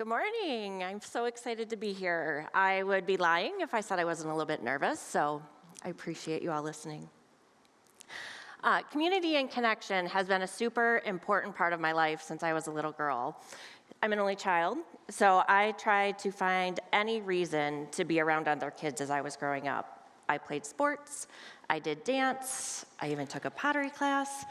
Good morning. I'm so excited to be here. I would be lying if I said I wasn't a little bit nervous, so I appreciate you all listening. Community and connection has been a super important part of my life since I was a little girl. I'm an only child, so I tried to find any reason to be around other kids as I was growing up. I played sports, I did dance, I even took a pottery class.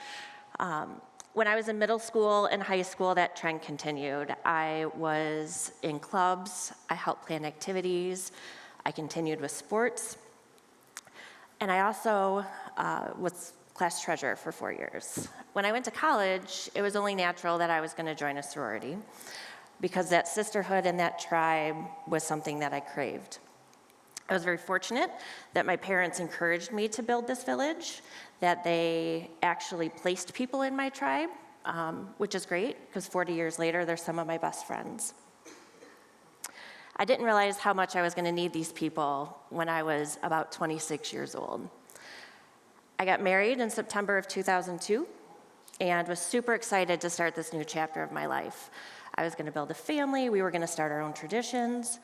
When I was in middle school and high school, that trend continued. I was in clubs, I helped plan activities, I continued with sports, and I also was class treasurer for 4 years. When I went to college, it was only natural that I was going to join a sorority because that sisterhood and that tribe was something that I craved. I was very fortunate that my parents encouraged me to build this village, that they actually placed people in my tribe, which is great because 40 years later, they're some of my best friends. I didn't realize how much I was going to need these people when I was about 26 years old. I got married in September of 2002 and was super excited to start this new chapter of my life. I was going to build a family, we were going to start our own traditions,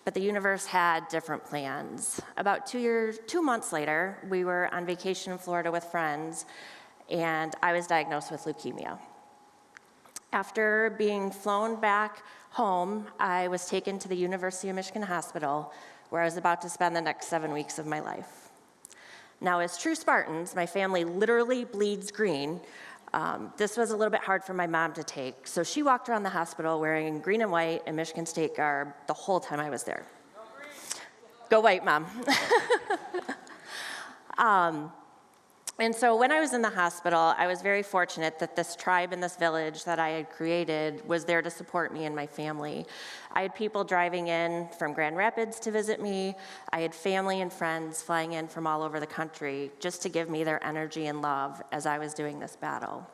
but the universe had different plans. About 2 months later, we were on vacation in Florida with friends, and I was diagnosed with leukemia. After being flown back home, I was taken to the University of Michigan Hospital, where I was about to spend the next 7 weeks of my life. Now, as true Spartans, my family literally bleeds green. This was a little bit hard for my mom to take, so she walked around the hospital wearing green and white and Michigan State garb the whole time I was there. Go white, Mom. And so when I was in the hospital, I was very fortunate that this tribe and this village that I had created was there to support me and my family. I had people driving in from Grand Rapids to visit me. I had family and friends flying in from all over the country just to give me their energy and love as I was doing this battle.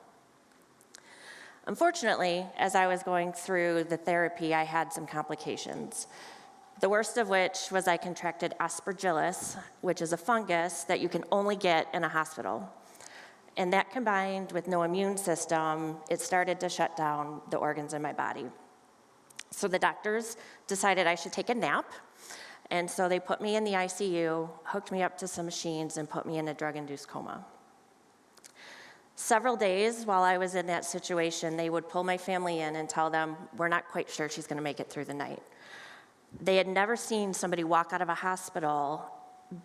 Unfortunately, as I was going through the therapy, I had some complications. The worst of which was I contracted aspergillus, which is a fungus that you can only get in a hospital. And that combined with no immune system, it started to shut down the organs in my body. So the doctors decided I should take a nap, and so they put me in the ICU, hooked me up to some machines, and put me in a drug-induced coma. Several days while I was in that situation, they would pull my family in and tell them, we're not quite sure she's gonna make it through the night. They had never seen somebody walk out of a hospital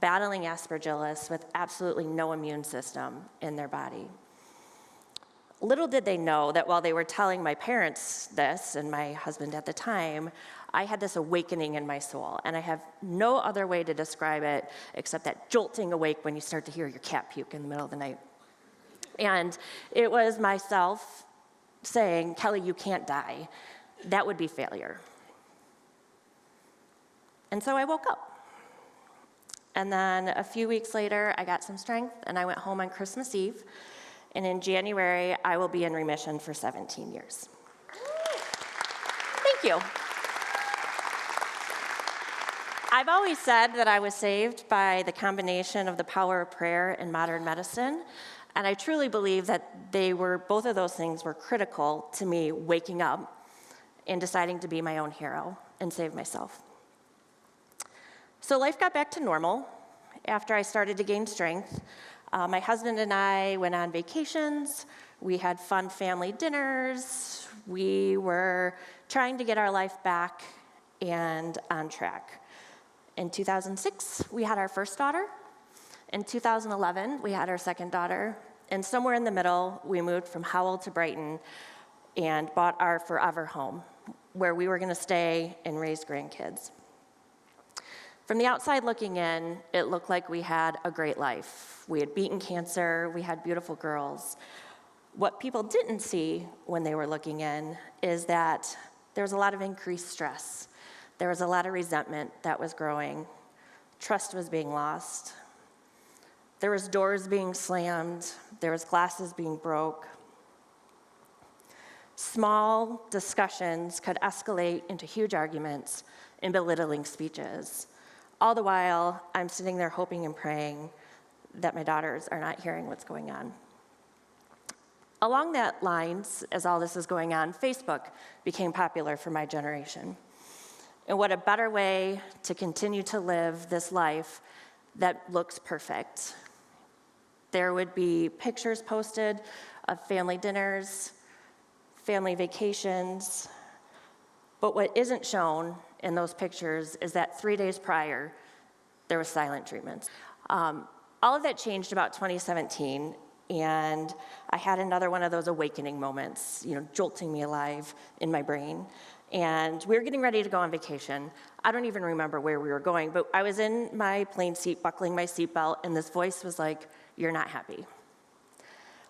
battling aspergillus with absolutely no immune system in their body. Little did they know that while they were telling my parents this, and my husband at the time, I had this awakening in my soul, and I have no other way to describe it except that jolting awake when you start to hear your cat puke in the middle of the night. And it was myself saying, Kelly, you can't die. That would be failure. And so I woke up. And then a few weeks later, I got some strength, and I went home on Christmas Eve. And in January, I will be in remission for 17 years. Thank you. I've always said that I was saved by the combination of the power of prayer and modern medicine. And I truly believe that both of those things were critical to me waking up and deciding to be my own hero and save myself. So life got back to normal after I started to gain strength. My husband and I went on vacations. We had fun family dinners. We were trying to get our life back and on track. In 2006, we had our first daughter. In 2011, we had our second daughter. And somewhere in the middle, we moved from Howell to Brighton and bought our forever home, where we were going to stay and raise grandkids. From the outside looking in, it looked like we had a great life. We had beaten cancer, we had beautiful girls. What people didn't see when they were looking in is that there was a lot of increased stress. There was a lot of resentment that was growing. Trust was being lost. There was doors being slammed. There was glasses being broke. Small discussions could escalate into huge arguments and belittling speeches. All the while, I'm sitting there hoping and praying that my daughters are not hearing what's going on. Along that lines, as all this is going on, Facebook became popular for my generation. And what a better way to continue to live this life that looks perfect. There would be pictures posted of family dinners, family vacations, but what isn't shown in those pictures is that 3 days prior, there was silent treatment. All of that changed about 2017, and I had another one of those awakening moments, jolting me alive in my brain. And we were getting ready to go on vacation. I don't even remember where we were going, but I was in my plane seat, buckling my seatbelt, and this voice was like, "You're not happy."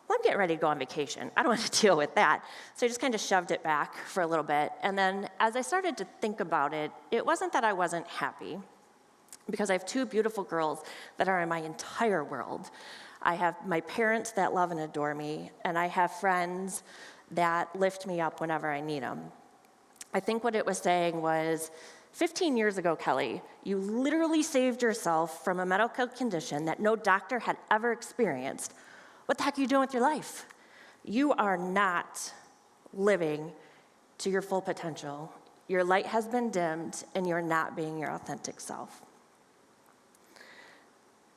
Well, I'm getting ready to go on vacation. I don't want to deal with that. So I just kind of shoved it back for a little bit. And then as I started to think about it, it wasn't that I wasn't happy, because I have two beautiful girls that are in my entire world. I have my parents that love and adore me, and I have friends that lift me up whenever I need them. I think what it was saying was, 15 years ago, Kelly, you literally saved yourself from a medical condition that no doctor had ever experienced. What the heck are you doing with your life? You are not living to your full potential. Your light has been dimmed, and you're not being your authentic self.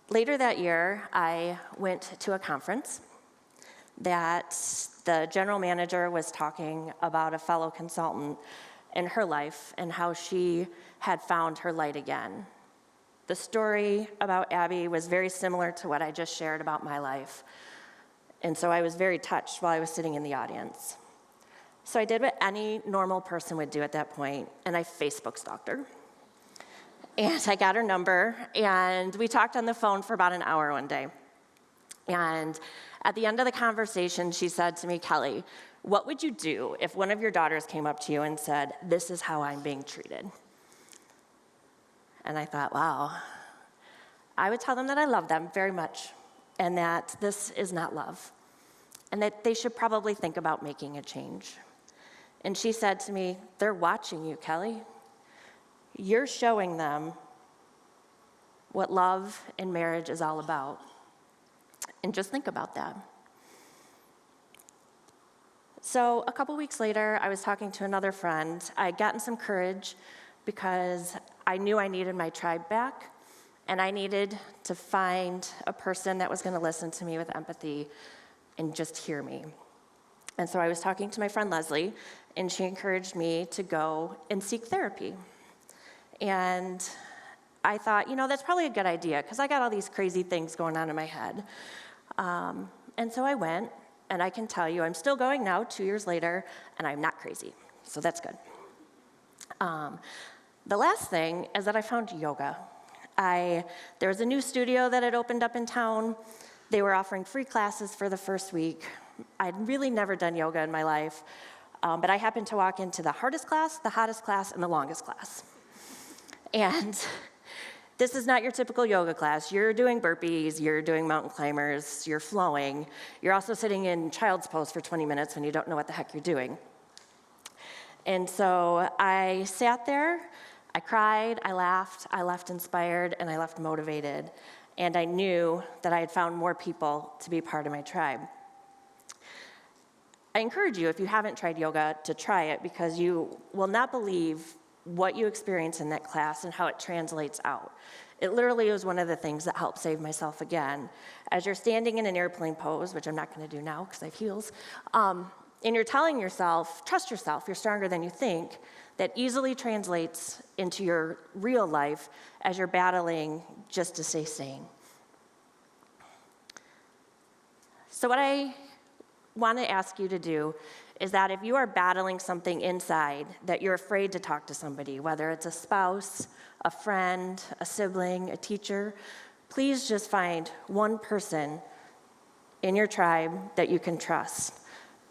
Later that year, I went to a conference that the general manager was talking about a fellow consultant in her life and how she had found her light again. The story about Abby was very similar to what I just shared about my life. And so I was very touched while I was sitting in the audience. So I did what any normal person would do at that point, and I Facebook stalked her. And I got her number, and we talked on the phone for about an hour one day. And at the end of the conversation, she said to me, "Kelly, what would you do if one of your daughters came up to you and said, 'This is how I'm being treated'?" And I thought, wow, I would tell them that I love them very much, and that this is not love, and that they should probably think about making a change. And she said to me, "They're watching you, Kelly. You're showing them what love and marriage is all about." And just think about that. So a couple weeks later, I was talking to another friend. I had gotten some courage because I knew I needed my tribe back, and I needed to find a person that was going to listen to me with empathy and just hear me. And so I was talking to my friend Leslie, and she encouraged me to go and seek therapy. And I thought, that's probably a good idea, because I got all these crazy things going on in my head. And so I went, and I can tell you, I'm still going now, 2 years later, and I'm not crazy, so that's good. The last thing is that I found yoga. There was a new studio that had opened up in town. They were offering free classes for the first week. I'd really never done yoga in my life, but I happened to walk into the hardest class, the hottest class, and the longest class. And this is not your typical yoga class. You're doing burpees, you're doing mountain climbers, you're flowing. You're also sitting in child's pose for 20 minutes when you don't know what the heck you're doing. And so I sat there, I cried, I laughed, I left inspired, and I left motivated. And I knew that I had found more people to be part of my tribe. I encourage you, if you haven't tried yoga, to try it, because you will not believe what you experience in that class and how it translates out. It literally was one of the things that helped save myself again. As you're standing in an airplane pose, which I'm not going to do now because I have heels, and you're telling yourself, trust yourself, you're stronger than you think, that easily translates into your real life as you're battling just to stay sane. So what I want to ask you to do is that if you are battling something inside that you're afraid to talk to somebody, whether it's a spouse, a friend, a sibling, a teacher, please just find one person in your tribe that you can trust.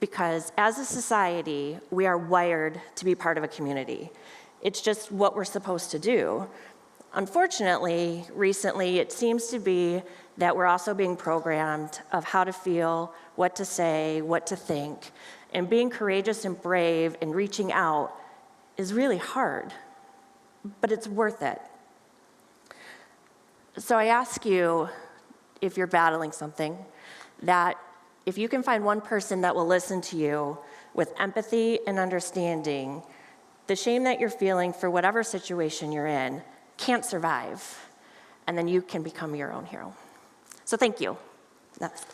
Because as a society, we are wired to be part of a community. It's just what we're supposed to do. Unfortunately, recently, it seems to be that we're also being programmed of how to feel, what to say, what to think. And being courageous and brave and reaching out is really hard, but it's worth it. So I ask you, if you're battling something, that If you can find one person that will listen to you with empathy and understanding, the shame that you're feeling for whatever situation you're in can't survive, and then you can become your own hero. So thank you. That's